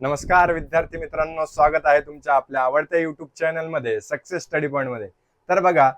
नमस्कार विद्यार्थी मित्रांनो, स्वागत आहे तुमच्या आपल्या आवडत्या युट्यूब चॅनल मध्ये सक्सेस स्टडी पॉइंट मध्ये। तर बघा,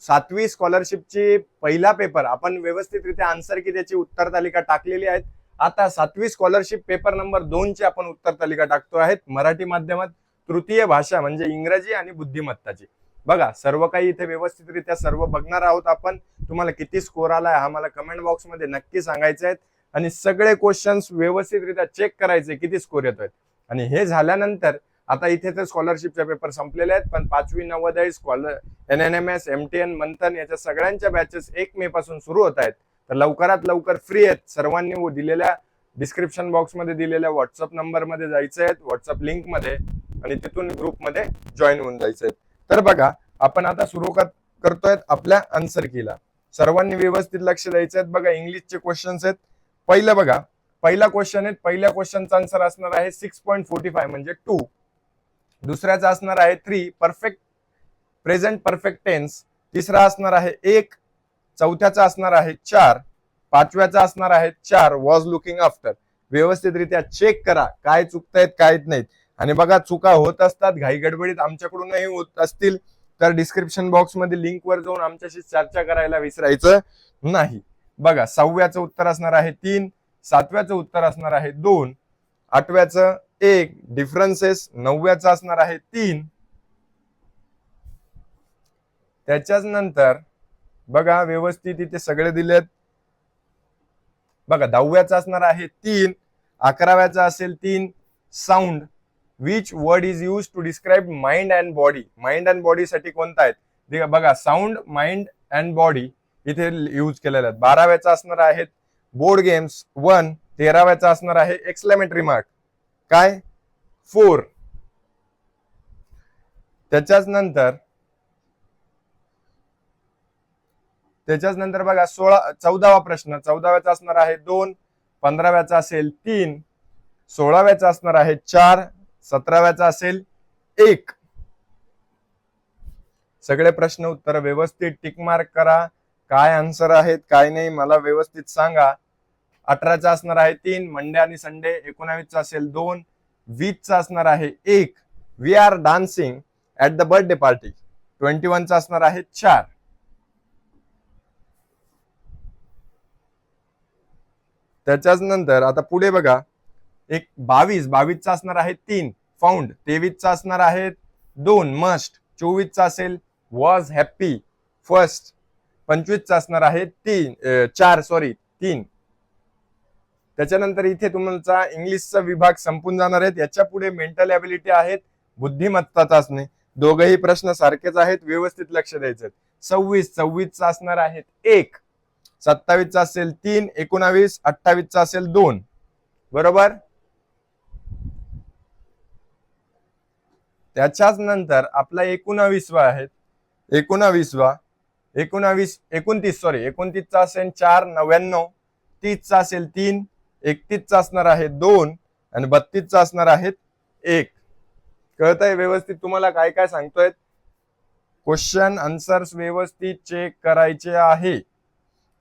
7वी स्कॉलरशिपची पहिला पेपर आपण व्यवस्थितरित्या आन्सर की त्याची उत्तर तालिका टाकलेली आहे। आता 7वी स्कॉलरशिप पेपर नंबर 2 ची आपण उत्तर तालिका टाकतो आहेत मराठी माध्यमात, तृतीय भाषा म्हणजे इंग्रजी आणि बुद्धिमत्ताची। बघा, सर्व काही इथे व्यवस्थितरित्या सर्व बघणार आहोत आपण। तुम्हाला किती स्कोर आलाय हा मला कमेंट बॉक्स मध्ये नक्की सांगायचं आहे आणि सगळे क्वेश्चन्स व्यवस्थितरित्या चेक करायचे किती स्कोर येतोय। आणि हे झाल्यानंतर आता इथे तर स्कॉलरशिपचे पेपर संपलेले आहेत, पण 5वी नवोदय स्कॉलर NNMS MTN मंथन याच्या सगळ्यांच्या बॅचेस 1 मे पासून सुरू होत आहेत। तर लवकरात लवकर फ्री आहेत। सर्वांनी दिलेल्या डिस्क्रिप्शन बॉक्स मध्ये दिलेल्या व्हॉट्सअप नंबर मध्ये जायचं आहे, व्हॉट्सअप लिंक मध्ये, आणि तिथून ग्रुप मध्ये जॉईन होऊन जायचं आहे। तर बघा, आपण आता सुरू करतोय आपल्या आन्सर कीला। सर्वांनी व्यवस्थित लक्ष द्यायचं आहे। बघा, इंग्लिशचे क्वेश्चन्स आहेत। पहिलं बघा, पहिला क्वेश्चन आहे, पहिल्या क्वेश्चनचा आन्सर असणार आहे 6.45 म्हणजे 2। दुसऱ्याचा असणार आहे 3 परफेक्ट प्रेझेंट परफेक्ट टेन्स। तिसरा असणार आहे 1। चौथ्याचा असणार आहे 4। पाचव्याचा असणार आहे 4 वॉज लुकिंग आफ्टर। व्यवस्थितरित्या चेक करा काय चुकतायत काय नाहीत। आणि बघा, चुका होत असतात, घाई गडबडीत आमच्याकडूनही होत असतील तर डिस्क्रिप्शन बॉक्स मध्ये लिंक वर जाऊन आमच्याशी चर्चा करायला विसरायचं नाही। बघा, 6व्याचं उत्तर असणार आहे 3, 7व्याचं उत्तर असणार आहे 2, 8व्याचं 1 डिफरन्सेस, 9व्याचं असणार आहे 3। त्याच्याच नंतर बघा, व्यवस्थित इथे सगळे दिलेत। बघा, 10व्याचं असणार आहे 3, 11व्याचं असेल 3 sound. Which word is use to describe mind and body. Mind and body साठी कोणता आहे? बघा, साऊंड, माइंड अँड बॉडी इथे यूज केलेले आहेत। 12व्याचा असणार आहे बोर्ड गेम्स 1। 13व्याचा असणार आहे एक्सक्लेमेटरी मार्क काय 4। त्याच्याच नंतर बघा 14वा प्रश्न, 14व्याचा असणार आहे 2, 15व्याचा असेल 3, 16व्याचा असणार आहे 4, 17व्याचा असेल 1। सगळे प्रश्न उत्तर व्यवस्थित टिक मार्क करा। काय आन्सर आहेत काय नाही मला व्यवस्थित सांगा। 18चा असणार आहे 3 मंडे आणि संडे। 19चा असेल 2, 20चा असणार आहे 1 we are dancing at the birthday party. 21चा असणार आहे 4। त्याच्याच नंतर आता पुढे बघा, एक 22चा असणार आहे 3 फाउंड। 23चा असणार आहे 2 मस्ट। 24चा असेल वॉज हॅप्पी फर्स्ट। 25चा असणार आहे 3। त्याच्यानंतर इथे तुमचा इंग्लिशचा विभाग संपून जाणार आहे। याच्या पुढे मेंटल ॲबिलिटी आहेत, बुद्धिमत्ता चाचणी। दोघेही प्रश्न सारखेच आहेत, व्यवस्थित लक्ष द्यायचं। 26चा असणार आहे 1, 27चा असेल 3, 19, 28चा असेल 2। बरोबर। त्याच्याच नंतर आपला 29वा आहे 29चा असेल 4, 99, 30चा असेल 3, 31चा असणार आहे 2 आणि 32चा असणार आहे 1। कळतंय व्यवस्थित तुम्हाला काय काय सांगतोय? क्वेश्चन आन्सर्स व्यवस्थित चेक करायचे आहे,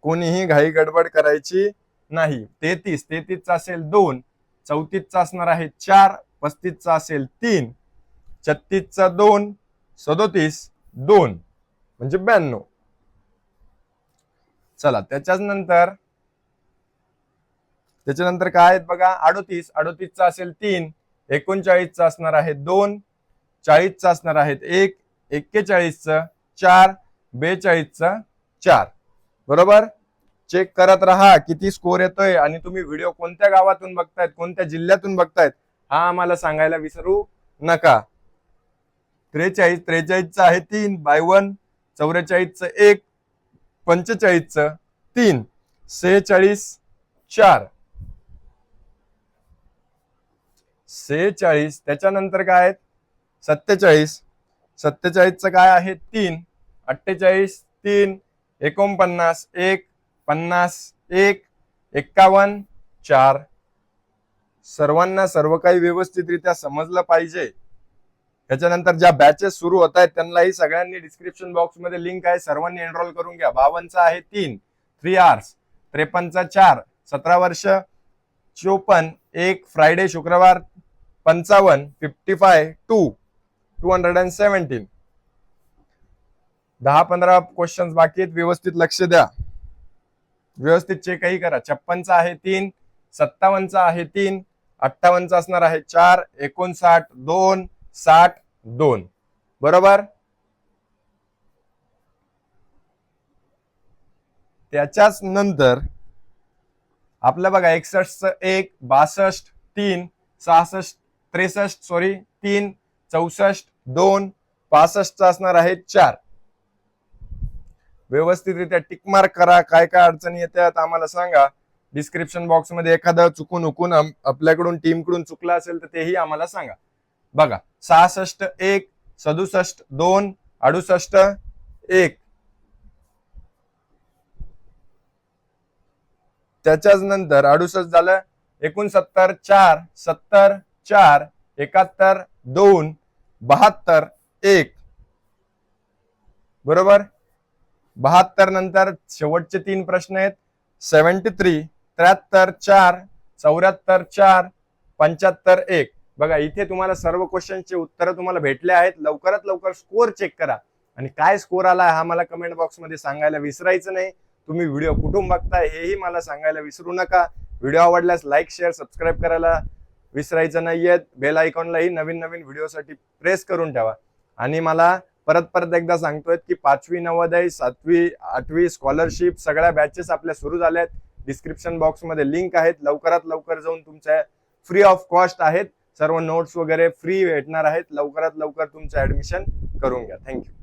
कोणीही घाई गडबड करायची नाही। 33चा असेल 2, 34चा असणार आहे 4, 35चा असेल 3, 36चा 2, 37 2 म्हणजे 92। चला, त्याच्यानंतर काय आहेत बघा, 38चा असेल 3, 39चा असणार आहे 2, 40चा असणार आहे 1, 41चा 4, 42चा 4। बरोबर। चेक करत राहा किती स्कोर येतोय आणि तुम्ही व्हिडिओ कोणत्या गावातून बघतायत, कोणत्या जिल्ह्यातून बघतायत हा आम्हाला सांगायला विसरू नका। 43चा आहे 3 बाय 1, 44चं 1, 45चं 3, 46 4, 46। त्याच्यानंतर काय आहेत 47चं काय आहे 3, 48 3, 49 1, 50 1, 51 4। सर्वांना सर्व काही व्यवस्थितरित्या समजलं पाहिजे। त्याच्यानंतर ज्या बॅचेस सुरू होत आहेत त्यांनाही सगळ्यांनी डिस्क्रिप्शन बॉक्स मध्ये लिंक आहे, सर्वांनी एनरोल करून घ्या। 52चा आहे 3 hours, 53चा 4 17 वर्ष, 54 1 फ्रायडे शुक्रवार, 55 55 217. 10-15 क्वेश्चन बाकी आहेत, व्यवस्थित लक्ष द्या, व्यवस्थित चेकही करा. 56चा आहे 3, 57चा आहे 3, 58चा असणार आहे 4, 59 2, 60 2. बरोबर. त्याच्याच नंतर आपलं बघा 61चं 1, 62 3, 66 63 सॉरी 3, 64 2, 65चा असणार आहे 4. व्यवस्थितरित्या टिक मार्क करा. काय काय अडचणी येतात आम्हाला सांगा. डिस्क्रिप्शन बॉक्स मध्ये एखादं चुकून आपल्याकडून टीमकडून चुकलं असेल तर तेही आम्हाला सांगा. बघा 66 1, 67 2, 68 1. त्याच्याच नंतर 68 झालं, 69 4, 70 4, 71 2, 72 1. बरोबर. 72 नंतर शेवटचे 3 प्रश्न आहेत. 73 73 4, 74 4, 75 1. बघा इथे तुम्हाला सर्व क्वेश्चनचे उत्तर तुम्हाला भेटले आहेत. लवकरात लवकर स्कोर चेक करा आणि काय स्कोर आला हा मला कमेंट बॉक्स मध्ये सांगायला विसरायचं नाही. तुम्ही व्हिडिओ कुठून बघताय हेही मला सांगायला विसरू नका. व्हिडिओ आवडल्यास लाईक शेअर सबस्क्राईब करायला विसरायचं नाहीये. बेल आयकॉनलाही नवीन नवीन व्हिडिओसाठी प्रेस करून ठेवा. आणि मला परत एकदा सांगतोय की 5वी नवोदय 7वी 8वी स्कॉलरशिप सगळ्या बॅचेस आपल्या सुरू झाल्यात. डिस्क्रिप्शन बॉक्स मध्ये लिंक आहेत. लवकरात लवकर जाऊन तुमच्या फ्री ऑफ कॉस्ट आहेत. सर्व नोट्स वगैरे फ्री भेटणार आहेत. लवकरात लवकर तुमचं ऍडमिशन करून घ्या. थँक्यू.